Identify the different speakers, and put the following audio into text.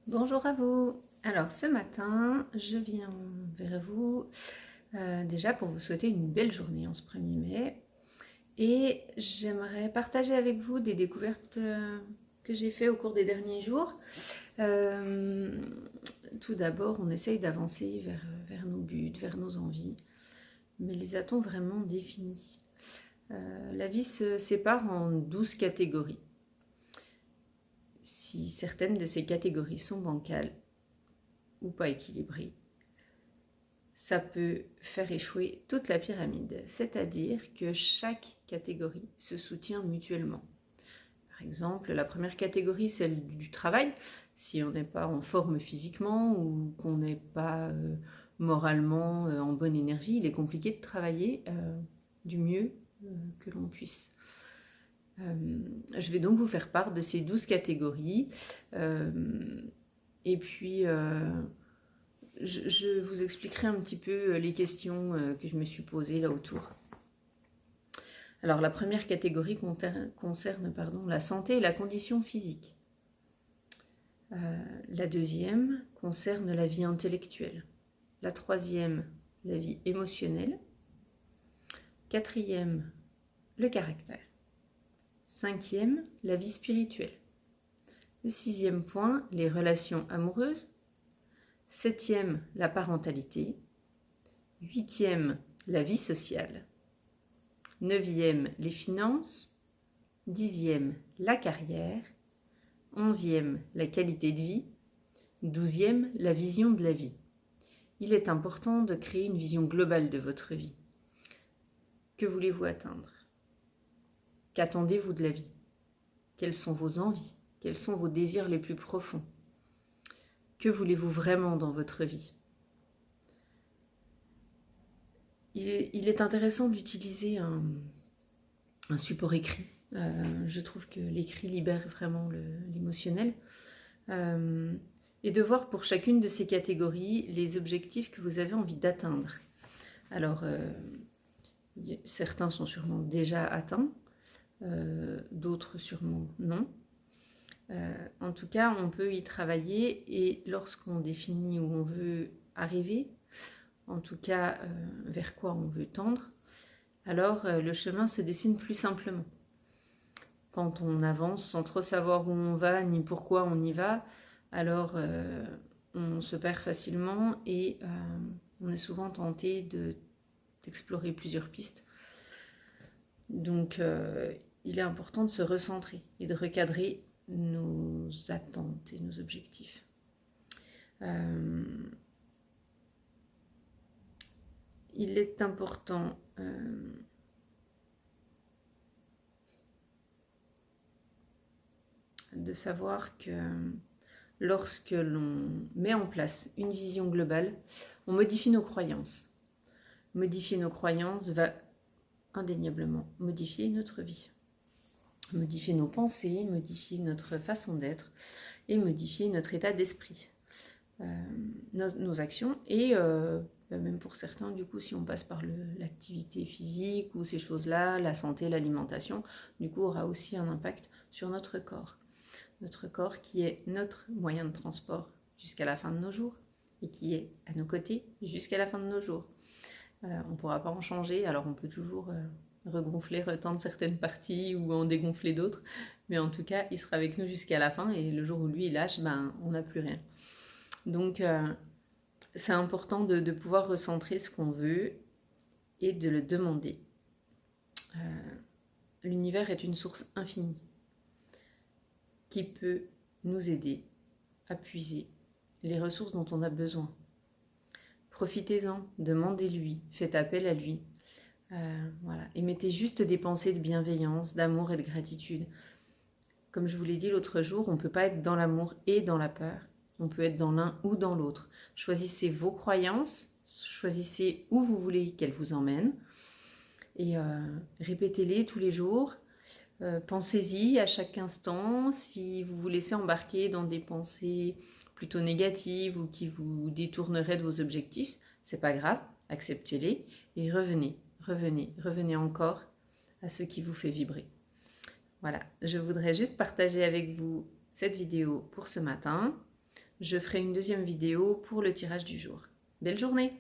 Speaker 1: Bonjour à vous. Alors ce matin, je viens vers vous déjà pour vous souhaiter une belle journée en ce 1er mai. Et j'aimerais partager avec vous des découvertes que j'ai faites au cours des derniers jours. Tout d'abord, on essaye d'avancer vers nos buts, vers nos envies. Mais les a-t-on vraiment définis? La vie se sépare en 12 catégories. Si certaines de ces catégories sont bancales ou pas équilibrées, ça peut faire échouer toute la pyramide, c'est-à-dire que chaque catégorie se soutient mutuellement. Par exemple, la première catégorie, celle du travail. Si on n'est pas en forme physiquement ou qu'on n'est pas moralement en bonne énergie, il est compliqué de travailler du mieux que l'on puisse. Je vais donc vous faire part de ces 12 catégories. Et puis, je vous expliquerai un petit peu les questions que je me suis posées là autour. Alors, la première catégorie concerne la santé et la condition physique. La deuxième concerne la vie intellectuelle. La troisième, la vie émotionnelle. Quatrième, le caractère. Cinquième, la vie spirituelle. Le sixième point, les relations amoureuses. Septième, la parentalité. Huitième, la vie sociale. Neuvième, les finances. Dixième, la carrière. Onzième, la qualité de vie. Douzième, la vision de la vie. Il est important de créer une vision globale de votre vie. Que voulez-vous atteindre? Qu'attendez-vous de la vie? Quelles sont vos envies? Quels sont vos désirs les plus profonds? Que voulez-vous vraiment dans votre vie? Il est intéressant d'utiliser un support écrit. Je trouve que l'écrit libère vraiment l'émotionnel. Et de voir pour chacune de ces catégories les objectifs que vous avez envie d'atteindre. Alors, certains sont sûrement déjà atteints, d'autres sûrement non. En tout cas, on peut y travailler et lorsqu'on définit où on veut arriver, en tout cas vers quoi on veut tendre, alors le chemin se dessine plus simplement. Quand on avance sans trop savoir où on va ni pourquoi on y va, alors on se perd facilement et on est souvent tenté d'explorer plusieurs pistes. Donc il est important de se recentrer et de recadrer nos attentes et nos objectifs. Il est important de savoir que lorsque l'on met en place une vision globale, on modifie nos croyances. Modifier nos croyances va indéniablement modifier notre vie. Modifier nos pensées, modifier notre façon d'être et modifier notre état d'esprit, nos actions et même pour certains, du coup, si on passe par l'activité physique ou ces choses-là, la santé, l'alimentation, du coup, aura aussi un impact sur notre corps. Notre corps qui est notre moyen de transport jusqu'à la fin de nos jours et qui est à nos côtés jusqu'à la fin de nos jours. On ne pourra pas en changer, alors on peut toujours regonfler, retendre certaines parties ou en dégonfler d'autres, mais en tout cas, il sera avec nous jusqu'à la fin et le jour où lui il lâche, on n'a plus rien. Donc, c'est important de pouvoir recentrer ce qu'on veut et de le demander. L'univers est une source infinie qui peut nous aider à puiser les ressources dont on a besoin. Profitez-en, demandez-lui, faites appel à lui. Voilà. Et mettez juste des pensées de bienveillance, d'amour et de gratitude. Comme je vous l'ai dit l'autre jour, on ne peut pas être dans l'amour et dans la peur. On peut être dans l'un ou dans l'autre. Choisissez vos croyances, choisissez où vous voulez qu'elles vous emmènent et répétez-les tous les jours. Pensez-y à chaque instant. Si vous vous laissez embarquer dans des pensées plutôt négatives ou qui vous détourneraient de vos objectifs, c'est pas grave, acceptez-les et revenez encore à ce qui vous fait vibrer. Voilà, je voudrais juste partager avec vous cette vidéo pour ce matin. je ferai une deuxième vidéo pour le tirage du jour. Belle journée!